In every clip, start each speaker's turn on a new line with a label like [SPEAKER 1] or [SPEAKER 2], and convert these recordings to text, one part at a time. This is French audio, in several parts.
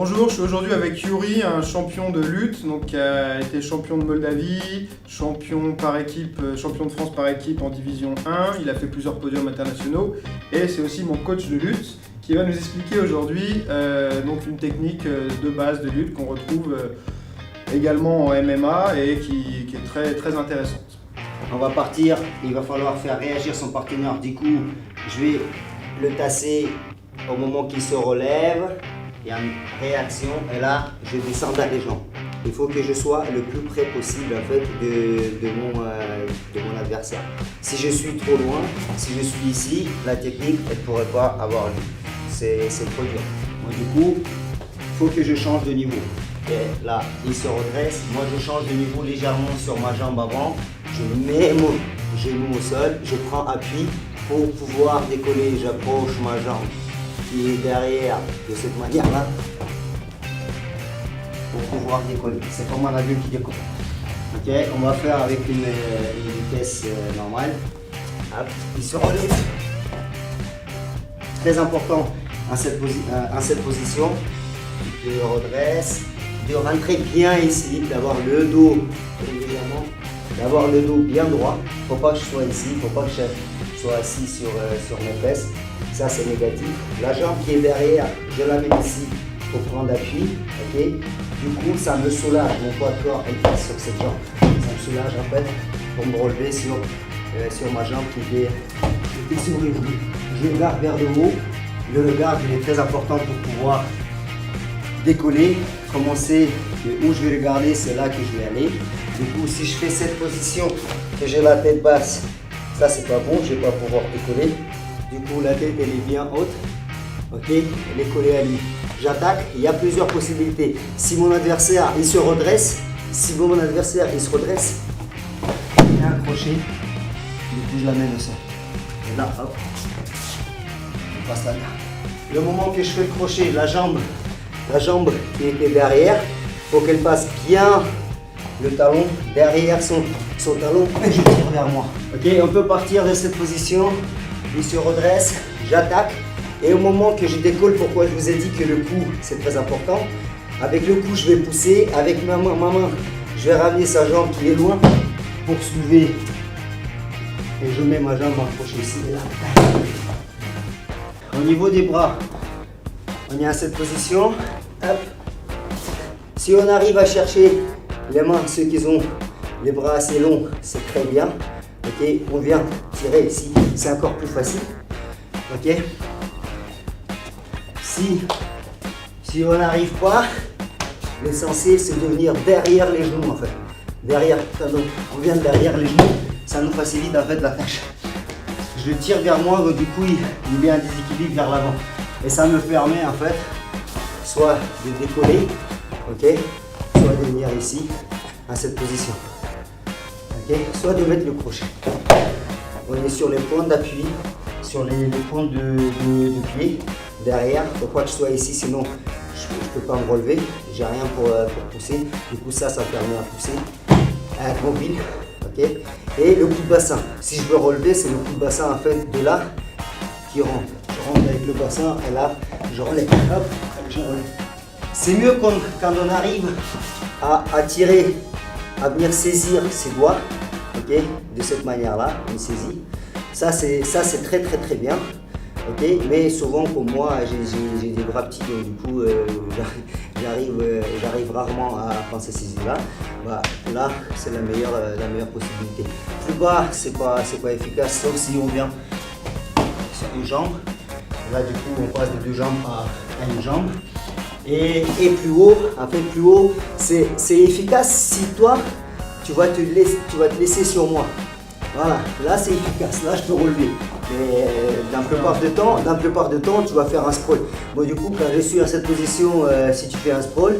[SPEAKER 1] Bonjour, je suis aujourd'hui avec Yuri, un champion de lutte, donc qui a été champion de Moldavie, champion par équipe, champion de France par équipe en division 1. Il a fait plusieurs podiums internationaux et c'est aussi mon coach de lutte qui va nous expliquer aujourd'hui donc une technique de base de lutte qu'on retrouve également en MMA et qui est très, très intéressante.
[SPEAKER 2] On va partir, il va falloir faire réagir son partenaire. Du coup, je vais le tasser au moment qu'il se relève. Il y a une réaction et là, je descends dans les jambes. Il faut que je sois le plus près possible en fait, de mon adversaire. Si je suis trop loin, si je suis ici, la technique elle ne pourrait pas avoir lieu. C'est trop dur. Moi, du coup, il faut que je change de niveau. Et là, il se redresse. Moi, je change de niveau légèrement sur ma jambe avant. Je mets mon genou au sol, je prends appui pour pouvoir décoller. J'approche ma jambe qui est derrière de cette manière-là pour pouvoir décoller. C'est comme un avion qui décolle. Ok, on va faire avec une vitesse normale. Hop, il se relève. Très important en cette position. Je le redresse, de rentrer bien ici, d'avoir le dos légèrement, d'avoir le dos bien droit. Il ne faut pas que je sois ici, il ne faut pas que je sois assis sur mes fesses. Ça c'est négatif. La jambe qui est derrière, je la mets ici pour prendre appui. Okay. Du coup, ça me soulage. Mon poids de corps est sur cette jambe. Ça me soulage en fait pour me relever sur ma jambe qui était sur le genou. Je regarde vers le haut. Le regard il est très important pour pouvoir décoller. Commencer où je vais regarder, c'est là que je vais aller. Du coup, si je fais cette position, que j'ai la tête basse, ça c'est pas bon, je vais pas pouvoir décoller. Du coup, la tête elle est bien haute, ok, elle est collée à lui. J'attaque, il y a plusieurs possibilités. Si mon adversaire il se redresse, il y a un crochet, du coup je l'amène au sol. Et là, hop, je passe là. Le moment que je fais le crochet, la jambe qui était derrière, il faut qu'elle passe bien le talon derrière son talon et je tire vers moi. Ok, on peut partir de cette position. Il se redresse, j'attaque et au moment que je décolle, pourquoi je vous ai dit que le coup c'est très important, avec le coup je vais pousser, avec ma main je vais ramener sa jambe qui est loin pour soulever et je mets ma jambe accrochée ici et là. Au niveau des bras, on est à cette position. Hop. Si on arrive à chercher les mains, ceux qui ont les bras assez longs, c'est très bien. Ok, on vient tirer ici, c'est encore plus facile. Ok. Si on n'arrive pas, l'essentiel c'est de venir derrière les genoux en fait. On vient derrière les genoux, ça nous facilite en fait la tâche. Je le tire vers moi, du coup il y a un déséquilibre vers l'avant. Et ça me permet en fait soit de décoller, ok, soit de venir ici à cette position. Okay. Soit de mettre le crochet. On est sur les points d'appui, sur les points de pied. Derrière, il ne faut pas que je sois ici, sinon je ne peux pas me relever. J'ai rien pour pousser. Du coup, ça permet à pousser. À être mobile. Okay. Et le coup de bassin. Si je veux relever, c'est le coup de bassin en fait de là qui rentre. Je rentre avec le bassin et là, je relève. Hop, je relève. C'est mieux quand on arrive à tirer, à venir saisir ses doigts. Okay, de cette manière-là, une saisie. Ça c'est très très très bien. Okay, mais souvent pour moi, j'ai des bras petits, donc du coup j'arrive rarement à prendre ces saisies-là. Bah, là, c'est la meilleure possibilité. Plus bas, c'est pas efficace, sauf si on vient sur une jambe. Là, du coup, on passe de deux jambes à une jambe. Et plus haut, plus haut, c'est efficace si toi, tu vas te laisser sur moi. Voilà, là c'est efficace, là je peux relever. Mais dans la plupart du temps, tu vas faire un sprawl. Bon, du coup, quand je suis à cette position, si tu fais un sprawl,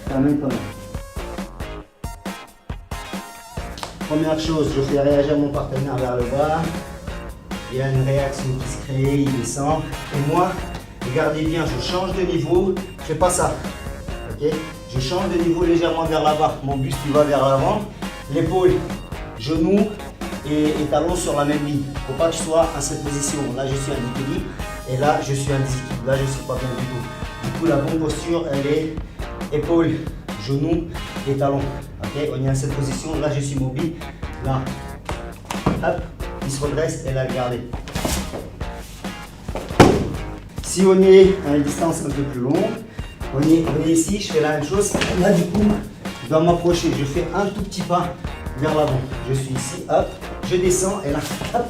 [SPEAKER 2] t'amènes quand même. Première chose, je fais réagir mon partenaire vers le bas. Il y a une réaction qui se crée, il descend. Et moi, regardez bien, je change de niveau, je fais pas ça. Ok, je change de niveau légèrement vers l'avant. Mon buste il va vers l'avant. L'épaule, genou et talon sur la même ligne. Il ne faut pas que je sois à cette position. Là, je suis en équilibre. Et là, je suis en déséquilibre. Là, je ne suis pas bien du tout. Du coup, la bonne posture, elle est épaules, genoux et talons. Ok, on est à cette position. Là, je suis mobile. Là, hop, il se redresse et là, regardez. Si on est à une distance un peu plus longue, on est ici, je fais la même chose. Là, du coup, je dois m'approcher. Je fais un tout petit pas vers l'avant. Je suis ici, hop, je descends et là, hop.